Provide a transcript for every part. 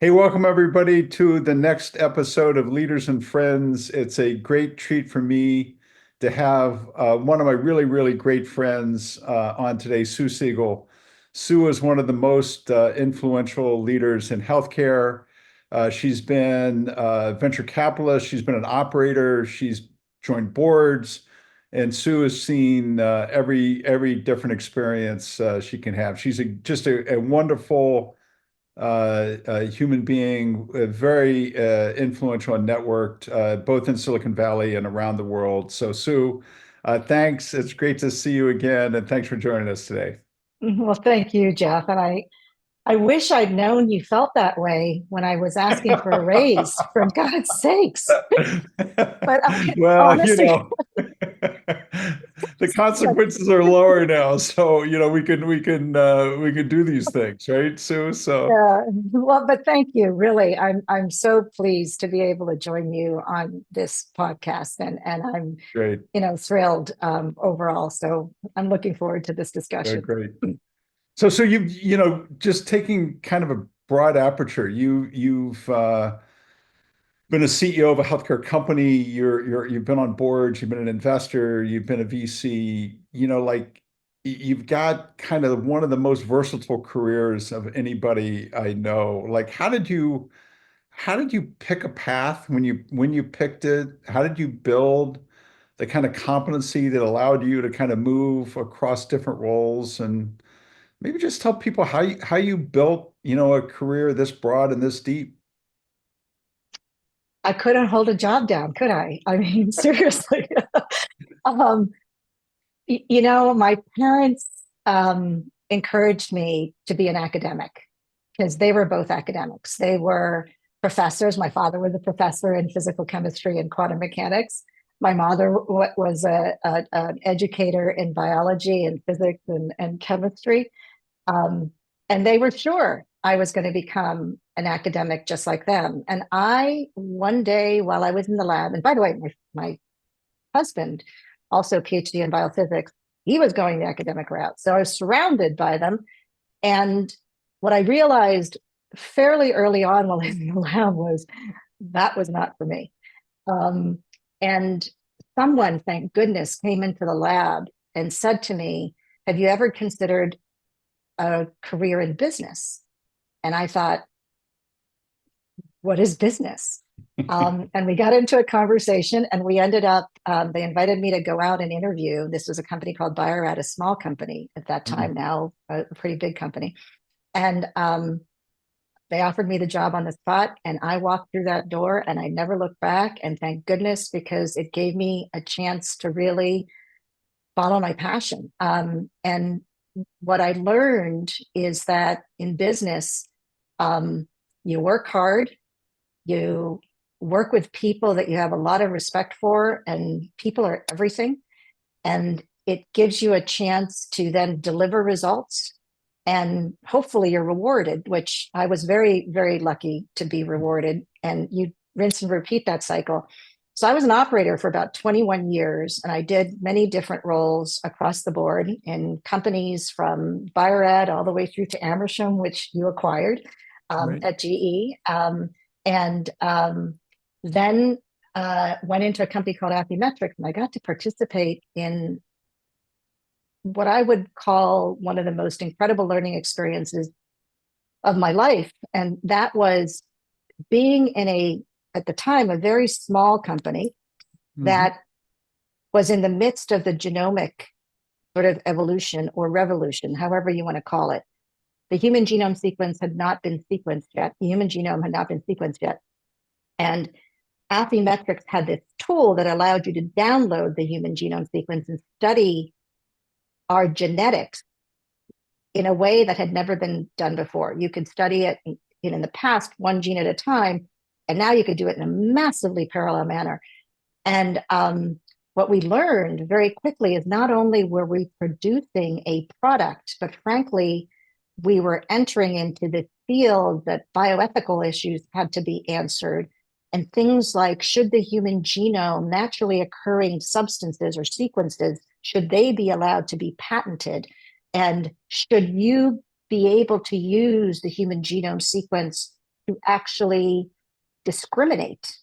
Hey, welcome everybody to the next episode of Leaders and Friends. It's a great treat for me to have one of my really great friends on today, Sue Siegel. Sue is one of the most influential leaders in healthcare. She's been a venture capitalist, she's been an operator, she's joined boards, and Sue has seen every different experience she can have. She's just a wonderful a human being, very influential and networked, both in Silicon Valley and around the world. So, Sue, thanks. It's great to see you again, and thanks for joining us today. Well, thank you, Jeff. And I wish I'd known you felt that way when I was asking for a raise, for God's sakes. But Well, honestly, the but consequences are lower now, so we can do these things, right, Sue? So well, but thank you. Really, I'm so pleased to be able to join you on this podcast, and I'm great, thrilled overall. So I'm looking forward to this discussion. great. So you've just taking kind of a broad aperture. You've been a CEO of a healthcare company. You've been on boards. You've been an investor. You've been a VC. You've got kind of one of the most versatile careers of anybody I know. Like, how did you pick a path when you picked it? How did you build the kind of competency that allowed you to kind of move across different roles? And maybe just tell people how you built, a career this broad and this deep. I couldn't hold a job down, could I? I mean, seriously. um, my parents encouraged me to be an academic because they were both academics. They were professors. My father was a professor in physical chemistry and quantum mechanics. My mother was an educator in biology and physics and chemistry. Um, and they were sure I was going to become an academic just like them. And one day while I was in the lab, and by the way, my husband, also PhD in biophysics, he was going the academic route. So I was surrounded by them. And what I realized fairly early on while I was in the lab was that was not for me. Um, and someone, thank goodness, came into the lab and said to me, "Have you ever considered a career in business?" And I thought, what is business? And we got into a conversation and we ended up, they invited me to go out and interview. This was a company called Bio-Rad, a small company at that time, now a pretty big company. And they offered me the job on the spot. And I walked through that door and I never looked back. And thank goodness, because it gave me a chance to really follow my passion. And what I learned is that in business, um, you work hard, you work with people that you have a lot of respect for, and people are everything. And it gives you a chance to then deliver results. And hopefully you're rewarded, which I was very lucky to be rewarded. And you rinse and repeat that cycle. So I was an operator for about 21 years, and I did many different roles across the board in companies from Bio-Rad all the way through to Amersham, which you acquired Right. at GE. And then went into a company called Affymetrix, and I got to participate in what I would call one of the most incredible learning experiences of my life. And that was being in at the time, a very small company Hmm. that was in the midst of the genomic sort of evolution or revolution, however you want to call it. The human genome sequence had not been sequenced yet. The human genome had not been sequenced yet. And Affymetrix had this tool that allowed you to download the human genome sequence and study our genetics in a way that had never been done before. You could study it in the past, one gene at a time, and now you could do it in a massively parallel manner. And what we learned very quickly is not only were we producing a product, but frankly, we were entering into the field that bioethical issues had to be answered. And things like, should the human genome, naturally occurring substances or sequences, should they be allowed to be patented? And should you be able to use the human genome sequence to actually discriminate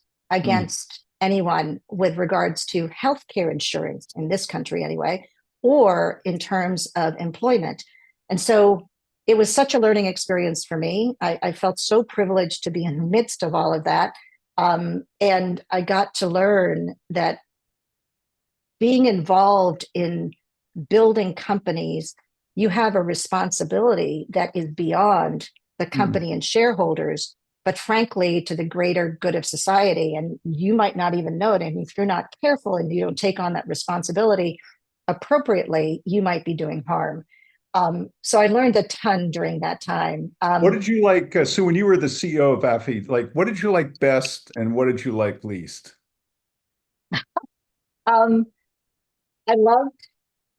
Mm, against anyone with regards to healthcare insurance in this country anyway, or in terms of employment. And so it was such a learning experience for me. I felt so privileged to be in the midst of all of that. And I got to learn that being involved in building companies, you have a responsibility that is beyond the mm, company and shareholders, but frankly, to the greater good of society. And you might not even know it. And if you're not careful and you don't take on that responsibility appropriately, you might be doing harm. So I learned a ton during that time. what did you like? So when you were the CEO of AFI, like what did you like best and what did you like least? Um, I loved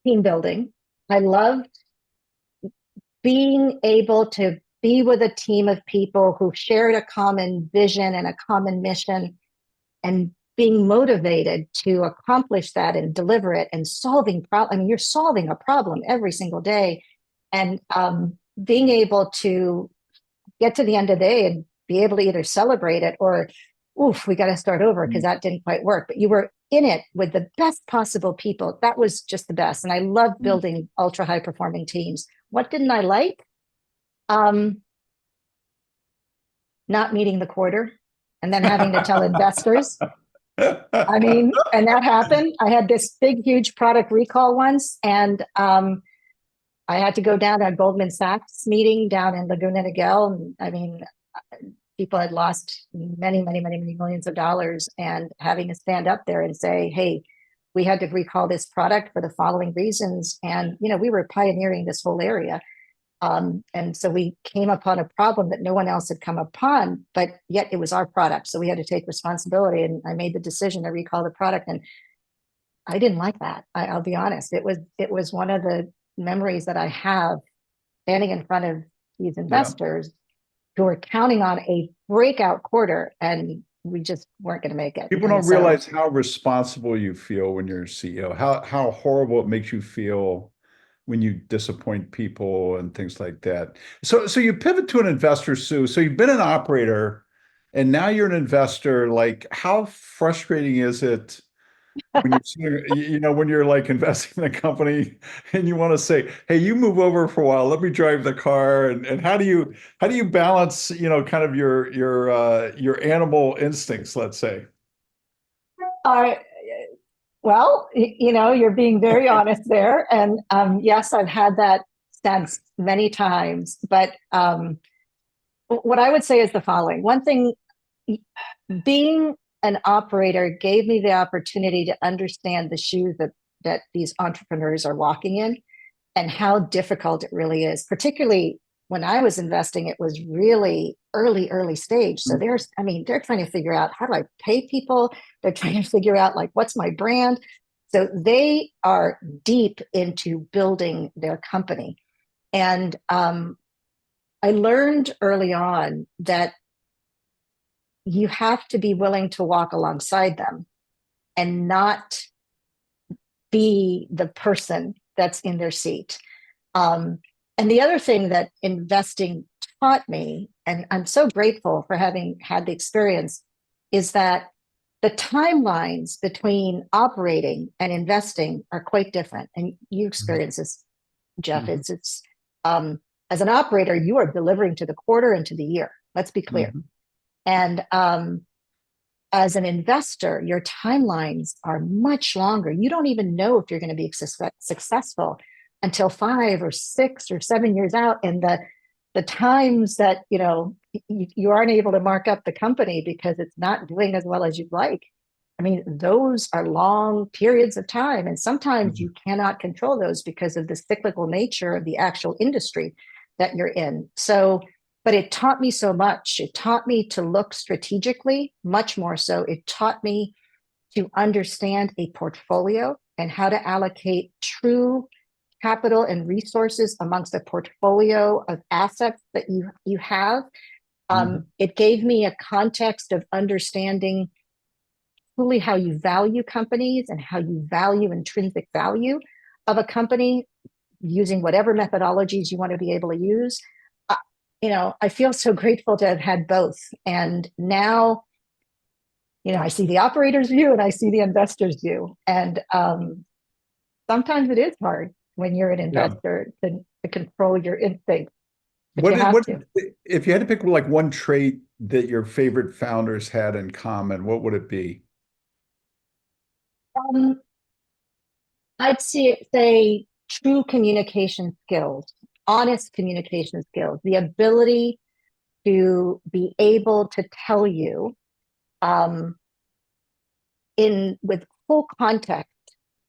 team building. I loved being able to be with a team of people who shared a common vision and a common mission and being motivated to accomplish that and deliver it and solving problems. I mean, you're solving a problem every single day. And being able to get to the end of the day and be able to either celebrate it or, oof, we got to start over because that didn't quite work. But you were in it with the best possible people. That was just the best. And I love Mm. building ultra high performing teams. What didn't I like? Um, Not meeting the quarter and then having to tell investors. I mean, and that happened. I had this big, huge product recall once, and I had to go down to a Goldman Sachs meeting down in Laguna Niguel. And I mean, people had lost many, many, many, many millions of dollars, and having to stand up there and say, "Hey, we had to recall this product for the following reasons," and we were pioneering this whole area. And so we came upon a problem that no one else had come upon, but yet it was our product. So we had to take responsibility. And I made the decision to recall the product. And I didn't like that. I'll be honest. It was one of the memories that I have standing in front of these Yeah. investors who were counting on a breakout quarter, and we just weren't going to make it. People And don't so realize how responsible you feel when you're a CEO, how horrible it makes you feel when you disappoint people and things like that. So you pivot to an investor, Sue. So you've been an operator and now you're an investor. Like, how frustrating is it when when you're like investing in a company and you want to say, hey, you move over for a while, let me drive the car. And how do you balance, kind of your animal instincts, let's say? I well, you're being very honest there. And yes, I've had that sense many times. But what I would say is the following. One thing, being an operator gave me the opportunity to understand the shoes that these entrepreneurs are walking in and how difficult it really is. Particularly when I was investing, it was really early stage. So they're trying to figure out, how do I pay people? They're trying to figure out, like, what's my brand? So they are deep into building their company. And I learned early on that you have to be willing to walk alongside them and not be the person that's in their seat. Um, and the other thing that investing taught me, and I'm so grateful for having had the experience, is that the timelines between operating and investing are quite different. And you experience this, Jeff. Mhm, It's as an operator, you are delivering to the quarter and to the year. Let's be clear. mhm, And as an investor, your timelines are much longer. You don't even know if you're going to be successful until 5 or 6 or 7 years out. And the times that you aren't able to mark up the company because it's not doing as well as you'd like. I mean, those are long periods of time. And sometimes mhm, you cannot control those because of the cyclical nature of the actual industry that you're in. So, but it taught me so much. It taught me to look strategically, much more so. It taught me to understand a portfolio and how to allocate true capital and resources amongst a portfolio of assets that you have. mhm. It gave me a context of understanding truly how you value companies and how you value intrinsic value of a company using whatever methodologies you want to be able to use. I feel so grateful to have had both. And now, I see the operator's view and I see the investor's view. And sometimes it is hard when you're an Yeah. investor to control your instincts, but What you did, have what, to. if you had to pick like one trait that your favorite founders had in common, what would it be? Um, I'd say true communication skills, honest communication skills, the ability to be able to tell you um, in with full context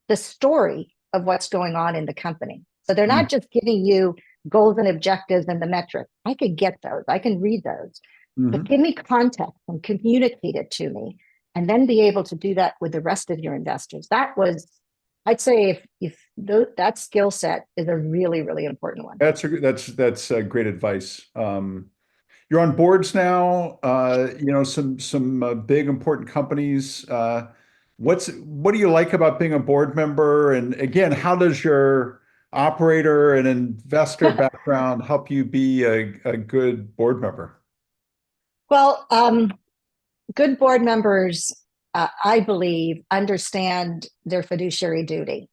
the story of what's going on in the company. So they're not just giving you goals and objectives and the metrics. I could get those, I can read those, but Mm-hmm. give me context and communicate it to me, and then be able to do that with the rest of your investors. That was, I'd say, if that skill set is a really, really important one. That's great advice. You're on boards now, some big important companies. What do you like about being a board member? And again, how does your operator and investor background help you be a good board member? Well, good board members, I believe, understand their fiduciary duty.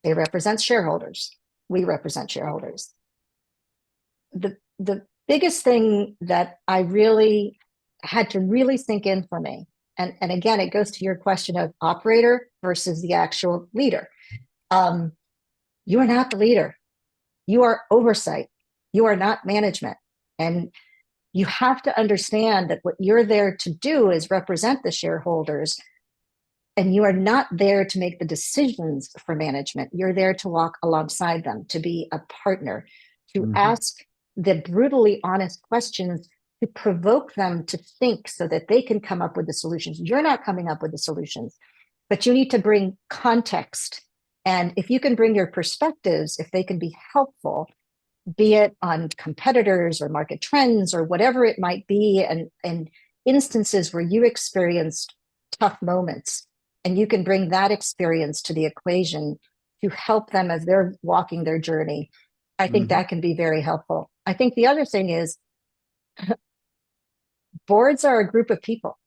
They represent shareholders. We represent shareholders. The biggest thing that I really had to really sink in for me, and again, it goes to your question of operator versus the actual leader. Um, you are not the leader. You are oversight. You are not management. And you have to understand that what you're there to do is represent the shareholders, and you are not there to make the decisions for management. You're there to walk alongside them, to be a partner, to Mhm. ask the brutally honest questions, to provoke them to think so that they can come up with the solutions. You're not coming up with the solutions, but you need to bring context. And if you can bring your perspectives, if they can be helpful, be it on competitors or market trends or whatever it might be, and instances where you experienced tough moments, and you can bring that experience to the equation to help them as they're walking their journey, I think Mhm. that can be very helpful. I think the other thing is boards are a group of people,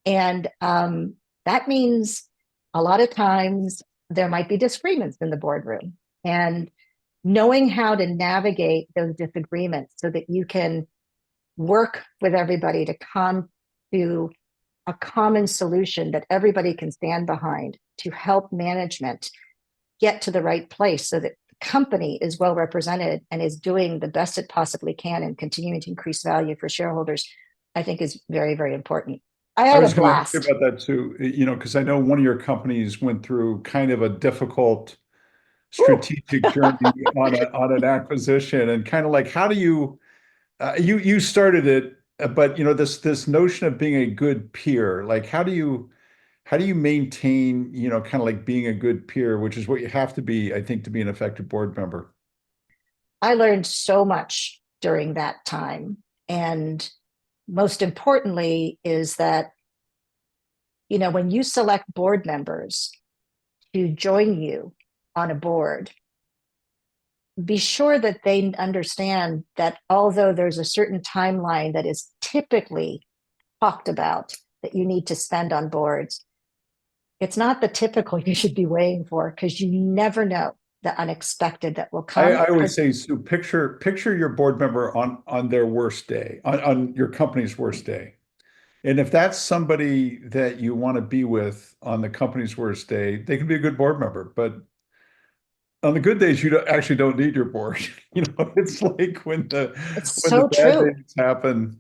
and that means a lot of times there might be disagreements in the boardroom, and knowing how to navigate those disagreements so that you can work with everybody to come to a common solution that everybody can stand behind to help management get to the right place so that the company is well represented and is doing the best it possibly can and continuing to increase value for shareholders, I think is very, very important. I I had a was going to ask you blast. about that too, because I know one of your companies went through kind of a difficult strategic journey on an acquisition, and kind of like how do you you started it, but this notion of being a good peer, like how do you maintain, kind of like being a good peer, which is what you have to be, I think, to be an effective board member. I learned so much during that time. And most importantly, is that, when you select board members to join you on a board, be sure that they understand that although there's a certain timeline that is typically talked about that you need to spend on boards, it's not the typical you should be waiting for, because you never know the unexpected that will I, come. I always Because say, Sue, picture your board member on their worst day, on your company's worst day. And if that's somebody that you want to be with on the company's worst day, they can be a good board member. But on the good days, you actually don't need your board. It's like it's when the so bad true. days happen.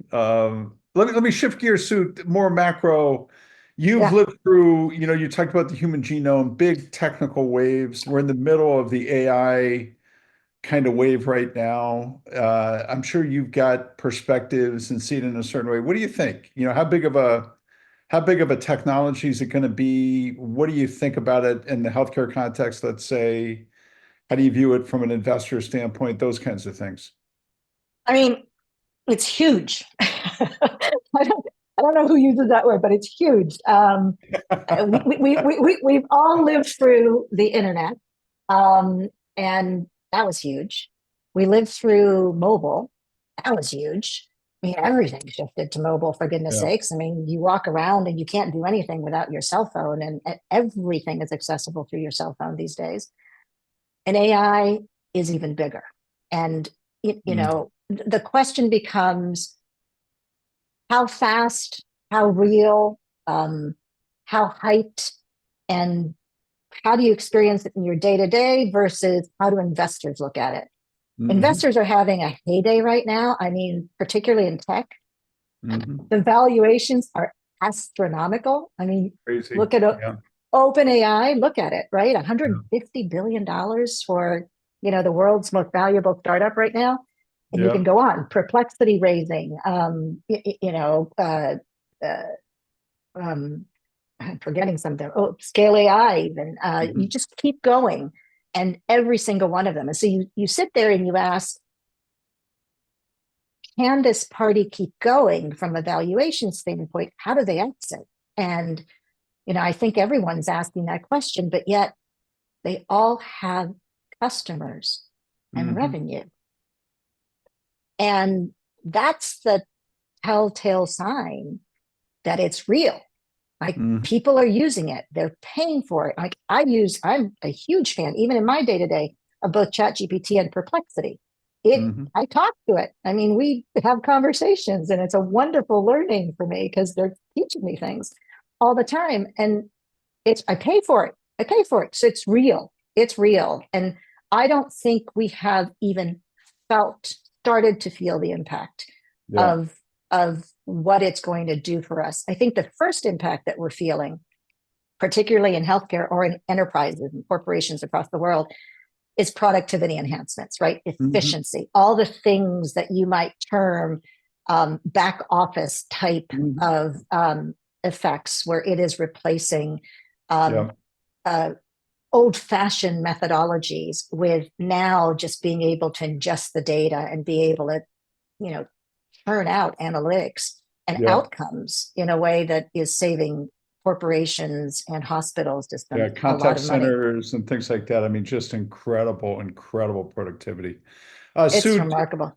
Let me shift gears, Sue, more macro. You've Yeah. lived through, you talked about the human genome, big technical waves. We're in the middle of the AI kind of wave right now. I'm sure you've got perspectives and see it in a certain way. What do you think? How big of a technology is it going to be? What do you think about it in the healthcare context, let's say? How do you view it from an investor standpoint? Those kinds of things. I mean, it's huge. I don't know who uses that word, but it's huge. We've all lived through the internet, um, and that was huge. We lived through mobile. That was huge. I mean, everything shifted to mobile, for goodness Yeah. sakes. I mean, you walk around and you can't do anything without your cell phone, and everything is accessible through your cell phone these days. And AI is even bigger. And, Mm. the question becomes how fast, how real, um, how hyped, and how do you experience it in your day to day versus how do investors look at it? Hmm. Investors are having a heyday right now. I mean, particularly in tech, Hmm. the valuations are astronomical. I mean, Crazy. look at Yeah. OpenAI, look at it, right? Yeah. $150 billion for, the world's most valuable startup right now. And you Yeah. can go on, perplexity raising, uh, um, I'm forgetting something. Oh, Scale AI, even. You Mhm. just keep going, and every single one of them. And so you sit there and you ask, can this party keep going from a valuation standpoint? How do they exit? And I think everyone's asking that question, but yet they all have customers and Mhm. revenue, and that's the telltale sign that it's real. Like, Mhm. people are using it, they're paying for it. Like, I'm a huge fan, even in my day to day, of both ChatGPT and Perplexity. Mhm. I talk to it. I mean, we have conversations, and it's a wonderful learning for me because they're teaching me things all the time. And I pay for it. I pay for it. So it's real. It's real. And I don't think we have even started to feel the impact Yeah. of what it's going to do for us. I think the first impact that we're feeling, particularly in healthcare or in enterprises and corporations across the world, is productivity enhancements, right? Mhm. Efficiency, all the things that you might term back office type Mhm. of effects, where it is replacing um, Yeah. uh, old fashioned methodologies with now just being able to ingest the data and be able to, you know, turn out analytics and Yeah. outcomes in a way that is saving corporations and hospitals Yeah. systems a lot Contact of money. centers and things like that. I mean, just incredible, incredible productivity. It's Sue, remarkable.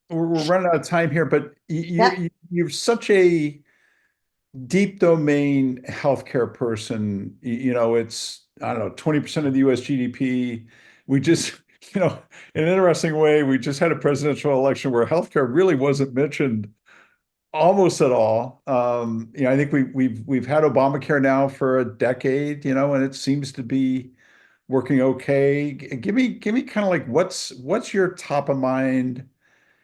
we're running out of time here, but Yeah. you're such a deep domain healthcare person. It's, I don't know, 20% of the US GDP. We just, in an interesting way, we just had a presidential election where healthcare really wasn't mentioned almost at all. I think we've had Obamacare now for a decade, and it seems to be working okay. Give me kind of like what's your top of mind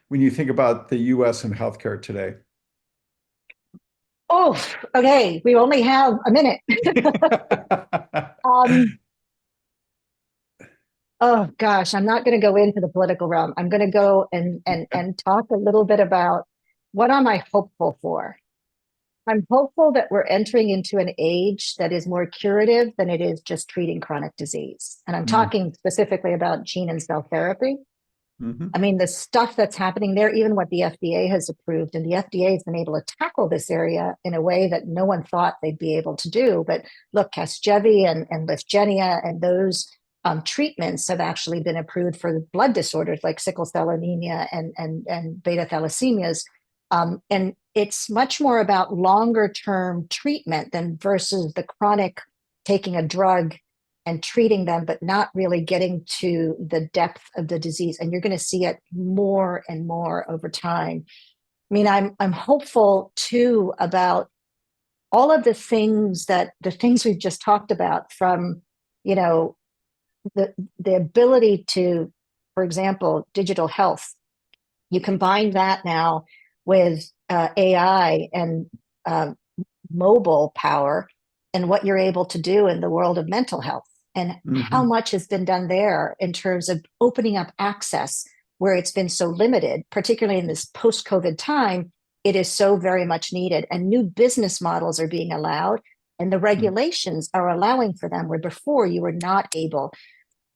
when you think about the US and healthcare today? Oh, okay. We only have a minute. um, oh gosh, I'm not going to go into the political realm. I'm going to go and talk a little bit about what am I hopeful for. I'm hopeful that we're entering into an age that is more curative than it is just treating chronic disease. And I'm Mm, talking specifically about gene and cell therapy. I mhm, mean, the stuff that's happening there, even what the FDA has approved, and the FDA has been able to tackle this area in a way that no one thought they'd be able to do. But look, Casgevy and Lyfgenia and those treatments have actually been approved for blood disorders like sickle cell anemia and beta thalassemias. And it's much more about longer term treatment than versus the chronic taking a drug and treating them, but not really getting to the depth of the disease. And you're going to see it more and more over time. I mean, I'm hopeful too about all of the things we've just talked about, from, you know, the ability to, for example, digital health. You combine that now with AI and uh, mobile power, and what you're able to do in the world of mental health, and how mhm, much has been done there in terms of opening up access where it's been so limited, particularly in this post COVID time. It is so very much needed, and new business models are being allowed, and the mhm, regulations are allowing for them, where before you were not able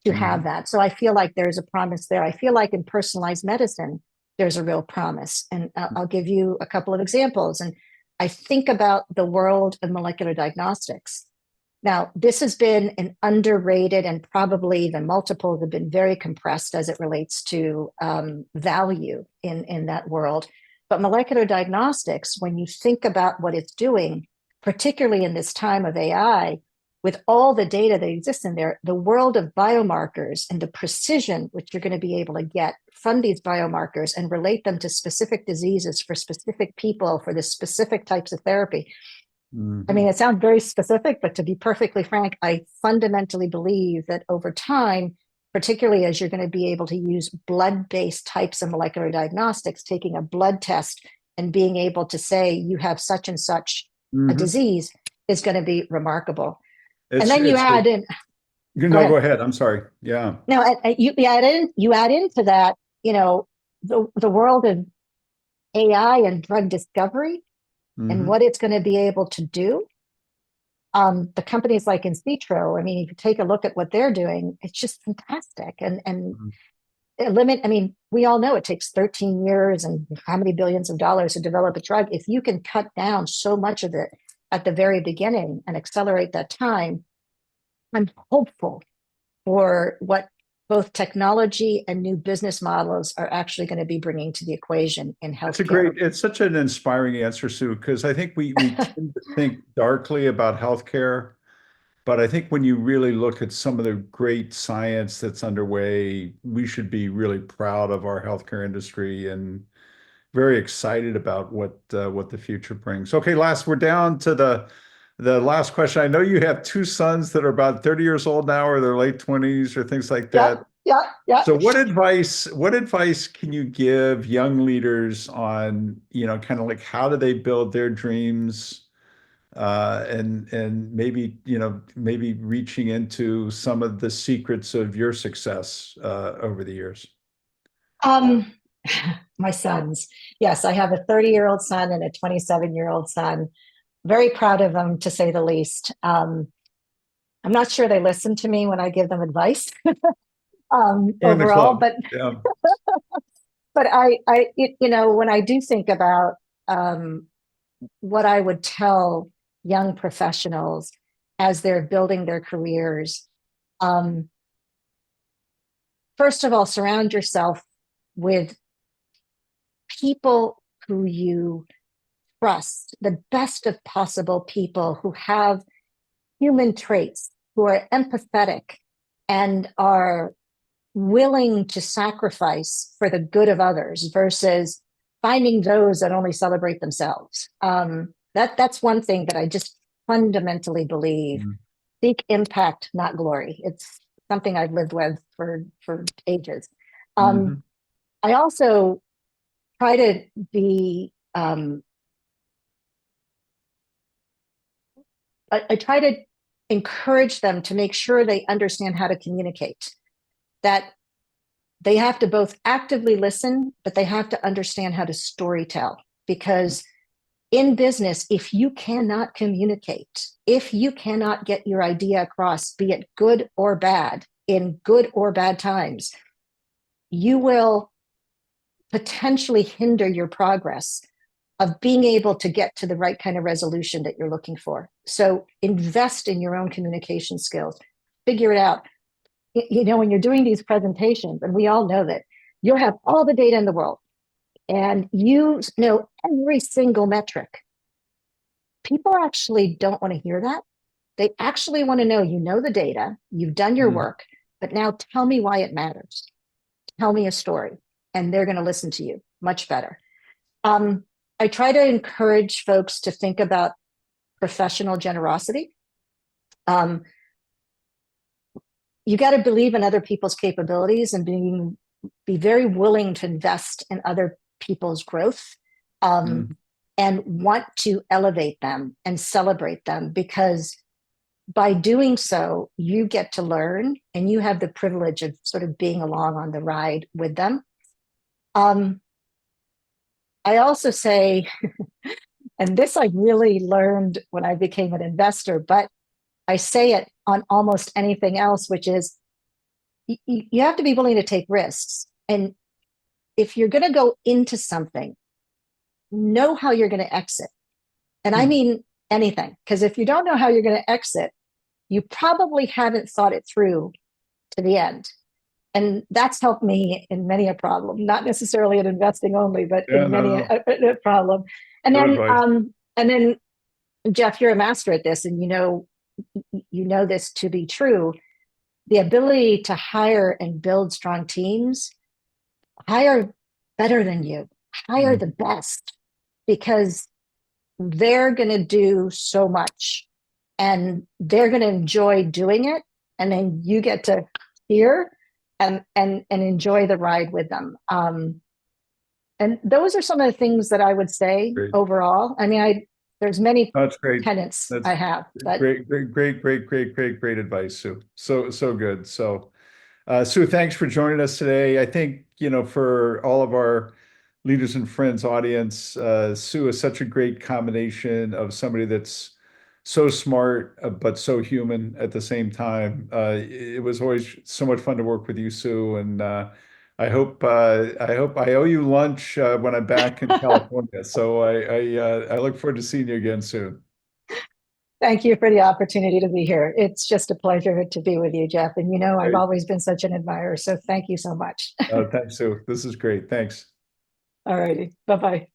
to have mhm, that. So I feel like there's a promise there. I feel like in personalized medicine, there's a real promise. And I'll give you a couple of examples. And I think about the world of molecular diagnostics. Now, this has been an underrated, and probably the multiples have been very compressed as it relates to value in that world. But molecular diagnostics, when you think about what it's doing, particularly in this time of AI, with all the data that exists in there, the world of biomarkers and the precision which you're going to be able to get from these biomarkers and relate them to specific diseases for specific people for the specific types of therapy. I mean, it sounds very specific, but to be perfectly frank, I fundamentally believe that over time, particularly as you're going to be able to use blood-based types of molecular diagnostics, taking a blood test and being able to say you have such and such a Mm-hmm. disease is going to be remarkable. And It's then you it's a, add in, go no, go ahead. ahead. I'm sorry. Yeah. No, you add into that, the world of AI and drug discovery and Mm-hmm. what it's going to be able to do. The companies like In Vitro, I mean, if you take a look at what they're doing, it's just fantastic. And limit, I mean, we all know it takes 13 years and how many billions of dollars to develop a drug. If you can cut down so much of it at the very beginning and accelerate that time, I'm hopeful for what both technology and new business models are actually going to be bringing to the equation in healthcare. It's such an inspiring answer, Sue, because I think we tend to think darkly about healthcare, but I think when you really look at some of the great science that's underway, we should be really proud of our healthcare industry and very excited about what the future brings. Okay, last we're down to the last question. I know you have two sons that are about 30 years old now, or their late 20s, or things like Yeah, that. yeah. So what advice can you give young leaders on, kind of like how do they build their dreams, and maybe, maybe reaching into some of the secrets of your success over the years? Um, my sons. Yes, I have a 30-year-old son and a 27-year-old son. Very proud of them, to say the least. I'm not sure they listen to me when I give them advice Join the overall, club. but Yeah. when I do think about um, what I would tell young professionals as they're building their careers, um, first of all, surround yourself with people who you trust, the best of possible people who have human traits, who are empathetic and are willing to sacrifice for the good of others versus finding those that only celebrate themselves. That's one thing that I just fundamentally believe. Seek impact, not glory. It's something I've lived with for ages. Um, Mm-hmm. I also try to be I try to encourage them to make sure they understand how to communicate, that they have to both actively listen, but they have to understand how to story tell. Because in business, if you cannot communicate, if you cannot get your idea across, be it good or bad, in good or bad times, you will potentially hinder your progress of being able to get to the right kind of resolution that you're looking for. So invest in your own communication skills, figure it out. When you're doing these presentations, and we all know that you'll have all the data in the world and you know every single metric. People actually don't want to hear that. They actually want to know, the data, you've done your Mm-hmm. work, but now tell me why it matters. Tell me a story, and they're going to listen to you much better. Um, I try to encourage folks to think about professional generosity. Um, you got to believe in other people's capabilities and be very willing to invest in other people's growth, um, and want to elevate them and celebrate them, because by doing so, you get to learn and you have the privilege of sort of being along on the ride with them. Um, I also say, and this I really learned when I became an investor, but I say it on almost anything else, which is you have to be willing to take risks. And if you're going to go into something, know how you're going to exit. And I Mm-hmm. mean anything, because if you don't know how you're going to exit, you probably haven't thought it through to the end. And that's helped me in many a problem, not necessarily in investing only, but Yeah, in no, many no, a problem. And good then, advice. Jeff, you're a master at this, and you know this to be true. The ability to hire and build strong teams, hire better than you, hire Mm, the best, because they're going to do so much and they're going to enjoy doing it. And then you get to hear and enjoy the ride with them. And those are some of the things that I would say great. overall. I mean, there's many That's great. tenets I That's have, but great, great, great, great, great, great, great advice, Sue. So, so good. So, Sue, thanks for joining us today. I think, for all of our Leaders and Friends audience, Sue is such a great combination of somebody that's so smart, but so human at the same time. It was always so much fun to work with you, Sue, and I hope I owe you lunch when I'm back in California. So I look forward to seeing you again soon. thank you for the opportunity to be here. It's just a pleasure to be with you, Jeff. And I've Great. always been such an admirer. So thank you so much. Thanks, Sue. This is great. Thanks. All righty. Bye bye.